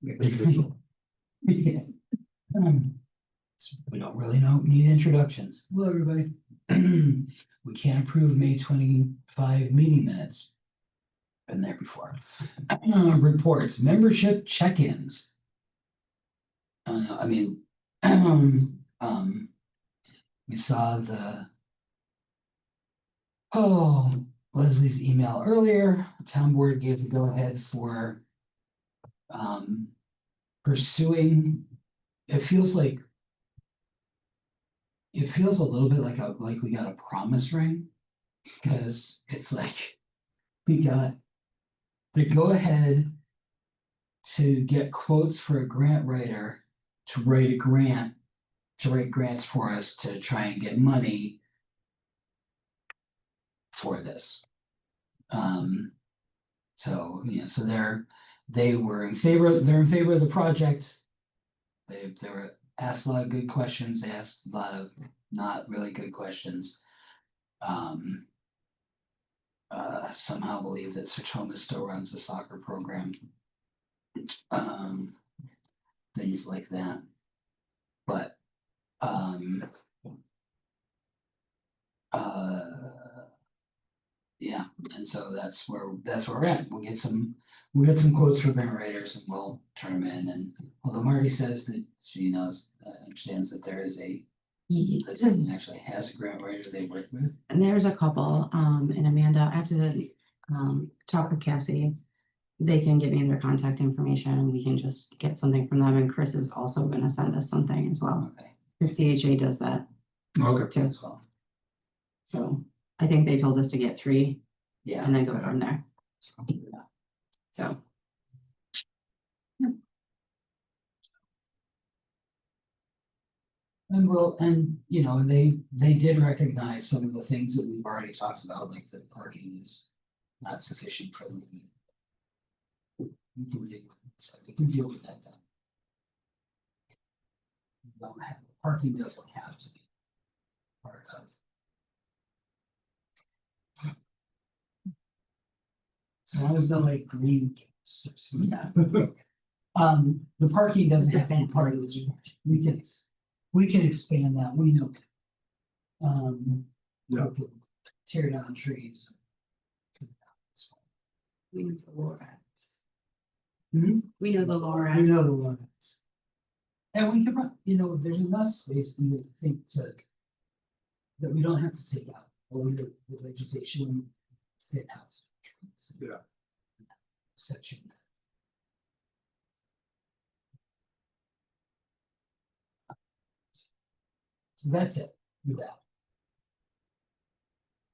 Yeah. We don't really need introductions. Hello, everybody. We can't approve May 25 meeting minutes. Been there before. Reports, membership check-ins. We saw Leslie's email earlier. Town board gave the go-ahead for pursuing. It feels a little bit like we got a promise ring, because it's like we got the go-ahead to get quotes for a grant writer to write grants for us to try and get money for this. So they were in favor. They're in favor of the project. They were asked a lot of good questions. They asked a lot of not really good questions. Somehow believe that Sertoma still runs the soccer program. Things like that. But yeah, and so that's where we're at. We'll get some quotes for grant writers, and we'll turn them in. And although Marty says that she understands that there is the team actually has a grant writer they work with. And there's a couple, and Amanda, I have to talk with Cassie. They can give me their contact information and we can just get something from them. And Chris is also going to send us something as well. Okay. The CHA does that Okay. too as well. So I think they told us to get 3, Yeah, and then go from there. So. Yeah. And they did recognize some of the things that we've already talked about, like the parking is not sufficient for them. We can deal with that then. Parking doesn't have to be part of. So long as the green. Yeah. The parking doesn't have to be part of this. We can expand that. We know. Yeah. Tear down trees. We know the Lorax. Hmm? We know the Lorax. We know the limits. And we can, there's enough space we would think that we don't have to take out all the vegetation, fit out some trees. Yeah. Section. So that's it with that.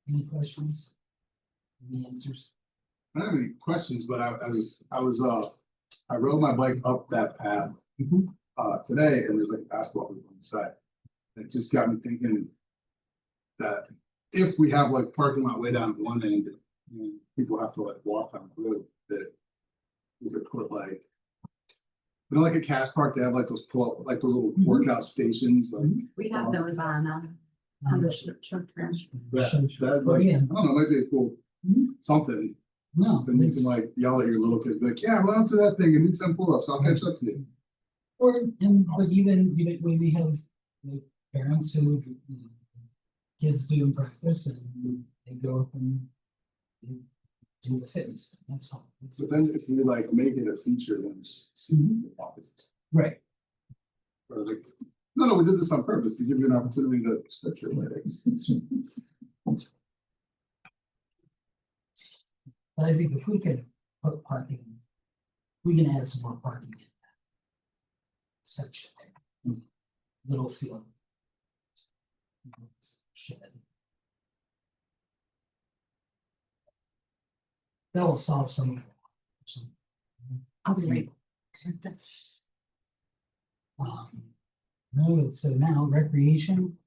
Any questions? Any answers? I don't have any questions, but I rode my bike up that path today, and there's like a basketball hoop on the side. And it just got me thinking that if we have like parking lot way down at one end, and people have to walk down the road, that we could put like a Cass Park, they have like those those little workout stations. We have those on the short trail. I don't know, it might be a cool something. No. Then you can yell at your little kids, be like, yeah, run up to that thing and do 10 pull-ups. I'll catch up to you. But even when we have parents who kids do in practice and they go up and do the fitness thing, that's fine. So then if you make it a feature, then it's the opposite. Right. Or no, we did this on purpose to give you an opportunity to stretch your legs. But I think if we could put parking, we can add some more parking in that section there. Little field. Shed. That will solve some of it. I'll be right. No, so now recreation.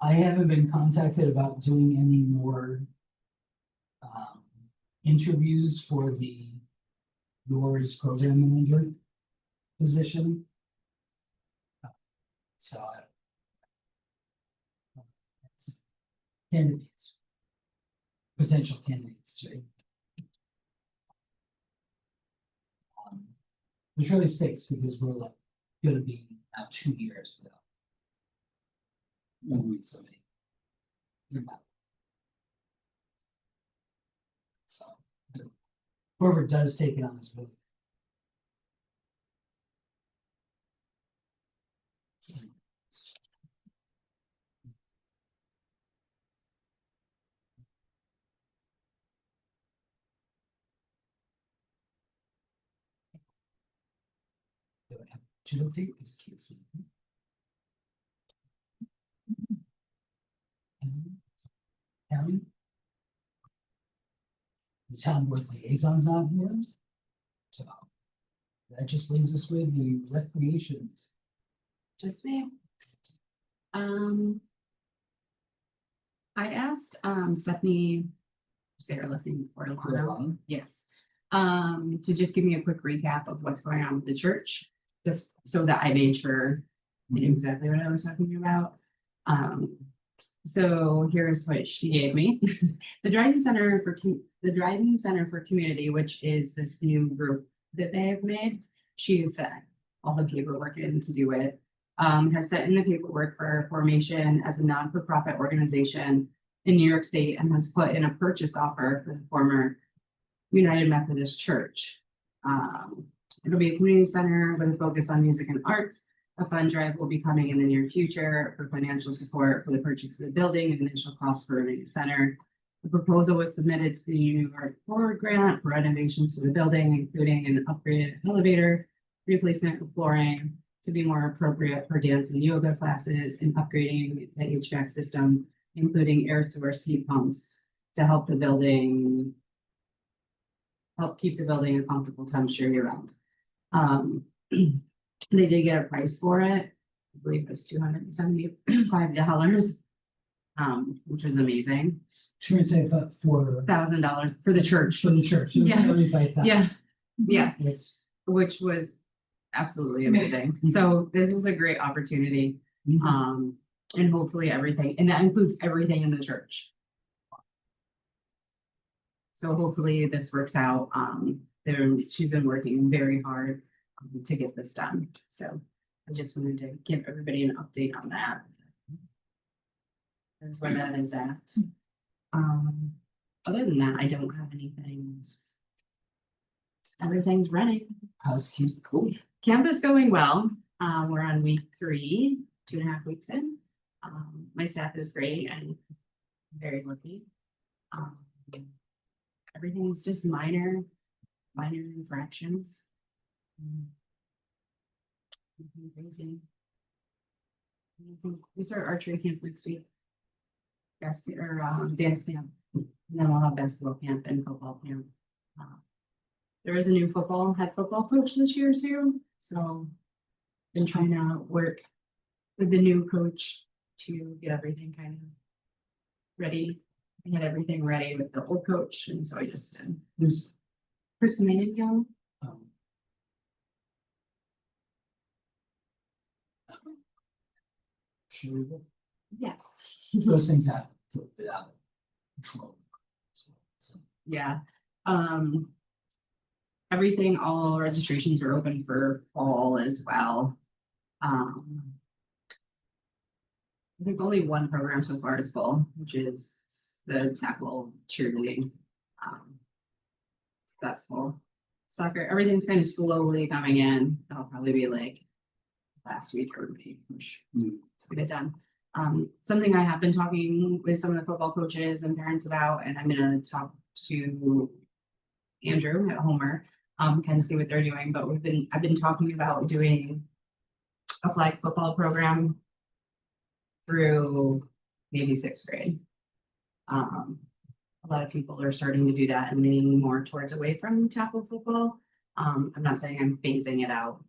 I haven't been contacted about doing any more interviews for the DRYC program manager position. So candidates. Potential candidates to. Which really stinks because we're like gonna be now 2 years without. Moving somebody. So whoever does take it on is really. Do I have to update this? Can't see. County. The town board liaison's not here. So that just leaves us with the recreation. Just me. I asked Stephanie, Sarah listening for Alana, yes. To just give me a quick recap of what's going on with the church, just so that I made sure I knew exactly what I was talking about. So here's what she gave me. The Dryden Center for Community, which is this new group that they have made. She's set all the paperwork in to do it. Has set in the paperwork for formation as a non-for-profit organization in New York State and has put in a purchase offer for the former United Methodist Church. It'll be a community center with a focus on music and arts. A fund drive will be coming in the near future for financial support for the purchase of the building and initial cost for running the center. The proposal was submitted to the New York Forward Grant for renovations to the building, including an upgraded elevator, replacement of flooring to be more appropriate for dance and yoga classes, and upgrading the HVAC system, including air source heat pumps to help keep the building a comfortable temperature year round. They did get a price for it. I believe it was $275, which was amazing. $275 for $1,000 for the church. For the church. Yeah. $75,000. Yeah, It's which was absolutely amazing. So this is a great opportunity. And hopefully everything, and that includes everything in the church. So hopefully this works out. She's been working very hard to get this done. So I just wanted to give everybody an update on that. That's where that is at. Other than that, I don't have anything. Everything's running. housekeeping. Cool. Camp is going well. We're on week 3, 2.5 weeks in. My staff is great and very lucky. Everything's just minor infractions. Nothing crazy. We start archery camp next week. Dance camp. And then we'll have basketball camp and football camp. There is a new head football coach this year too. So been trying to work with the new coach to get everything kind of ready. I had everything ready with the old coach, and so I just did. There's Chris Manningham. Yeah. Those things happen without control. So, Yeah. Everything, all registrations are open for fall as well. I think only one program so far is full, which is the tackle cheerleading. So that's full. Soccer, everything's kind of slowly coming in. That'll probably be like last week everybody push to get it done. Something I have been talking with some of the football coaches and parents about, and I'm gonna talk to Andrew at Homer, kind of see what they're doing. But I've been talking about doing a flag football program through maybe 6th grade. A lot of people are starting to do that and leaning more towards away from tackle football. I'm not saying I'm phasing it out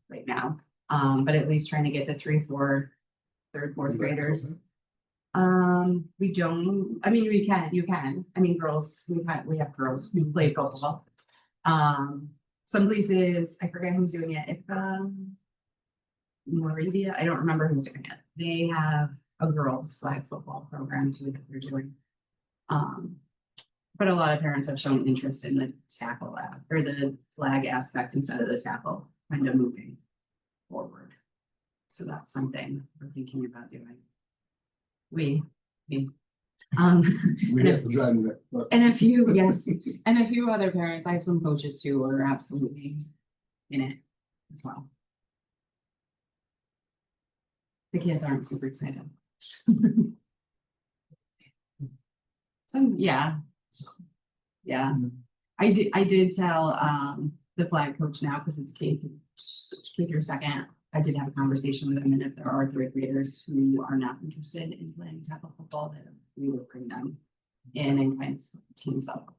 right now, but at least trying to get the 3, 4, 3rd, 4th graders. We don't. I mean, you can. I mean, girls. We have girls who play football. Some places, I forget who's doing it. If Moravia, I don't remember who's doing it. They have a girls flag football program too that they're doing. But a lot of parents have shown interest in the tackle or the flag aspect instead of the tackle kind of moving forward. So that's something we're thinking about doing. Me. We have to drive me there. And a few, yes, and a few other parents. I have some coaches too who are absolutely in it as well. The kids aren't super excited. Some, yeah. Yeah, I did tell the flag coach now because it's K through second. I did have a conversation with him, and if there are third graders who are not interested in playing tackle football, then we would bring them in and kind of split teams up.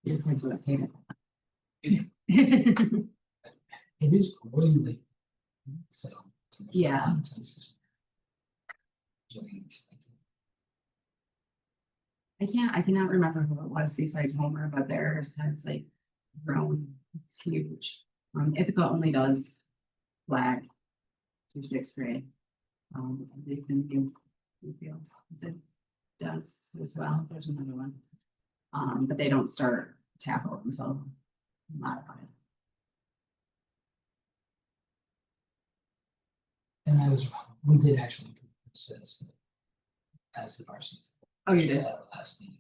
Your kids would have hated it. It is growing late. So. there's a Yeah. lot of places doing I cannot remember who it was besides Homer, but theirs has like grown. It's huge. Ithaca only does flag through sixth grade. They've been new field. It does as well. There's another one. But they don't start tackle until modified. And we did actually persist as the varsity. Oh, you did? At our last meeting.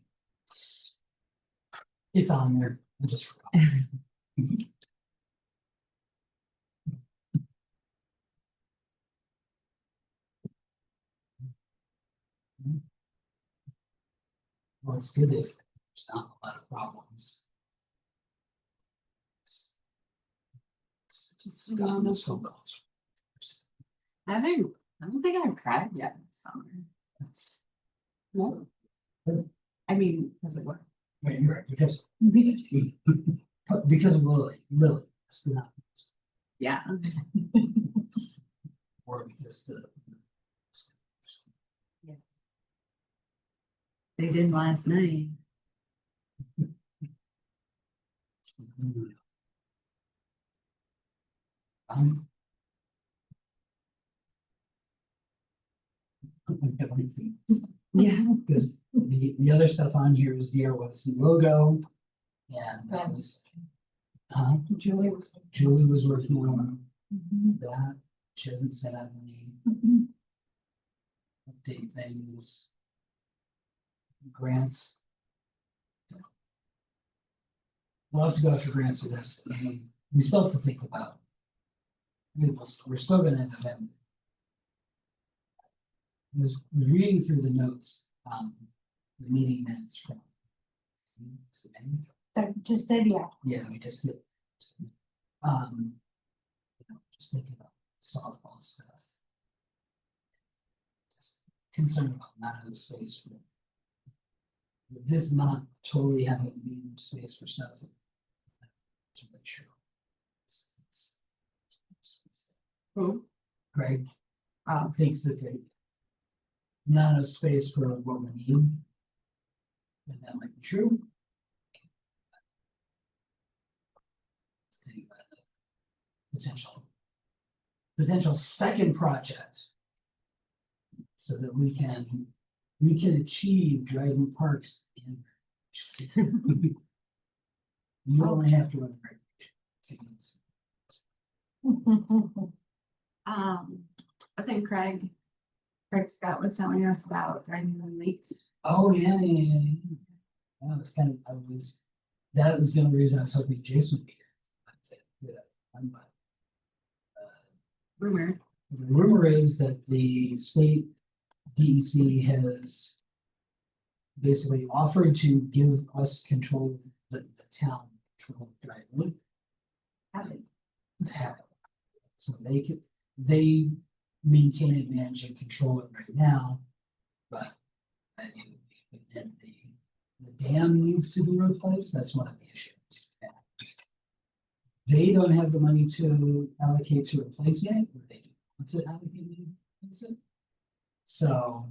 It's on there, I just forgot. Well, it's good if there's not a lot of problems. Just Got those phone calls. I don't think I've cried yet this summer. That's, No. Good. I mean, does it work? wait, you're right, because because of Lily, that's been not, Yeah. or because the. They did last night. Um. Yeah. Because the other stuff on here is DRYC logo. And that was. Julie was working on that. She hasn't sent out any update things. Grants. We'll have to go after grants for this. And we still have to think about. We're still gonna end up having. I was reading through the notes, the meeting minutes from. Just said, yeah. Yeah, we just did. Just thinking about softball stuff. Just concerned about not having space for. This not totally having space for stuff. To make sure. Who? Greg thinks that they not enough space for what we need. And that might be true. Think about the potential second project. So that we can achieve Dryden Parks in. You only have to run the regulations. I think Craig Scott was telling us about Dryden Lake. Oh, yeah. That was that was the only reason I was hoping Jason would be here. Rumor. The rumor is that the state DEC has basically offered to give us control of the town control of Dryden. Have it. So they maintain and manage and control it right now, but and the dam needs to be replaced. That's one of the issues. They don't have the money to allocate to replace it, but they do want to allocate to replace it. So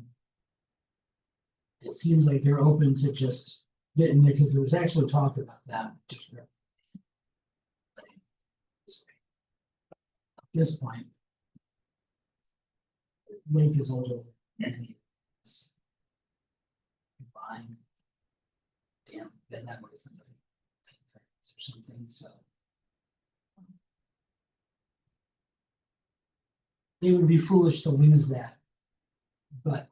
it seems like they're open to just getting there because there was actually talk about that. this point. Lake is older than it's combined. Damn, been that way since or something, so. It would be foolish to lose that. But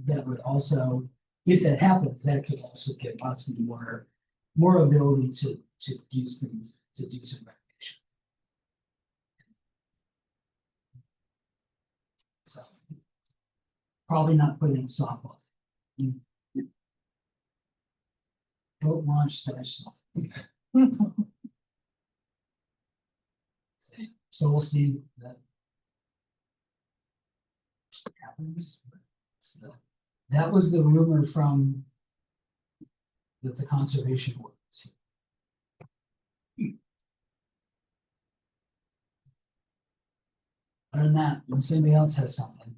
that would also, if that happens, that could also give us more ability to use things, to do some recognition. So probably not putting in softball. Boat launch / softball. So we'll see that happens. That was the rumor from that the conservation board. Other than that, unless anybody else has something.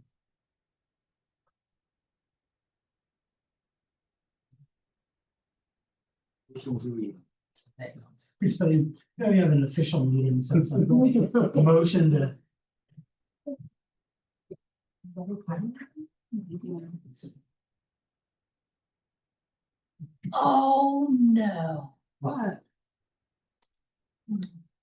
We have an official meeting, so it's like a motion to. Oh, no. What?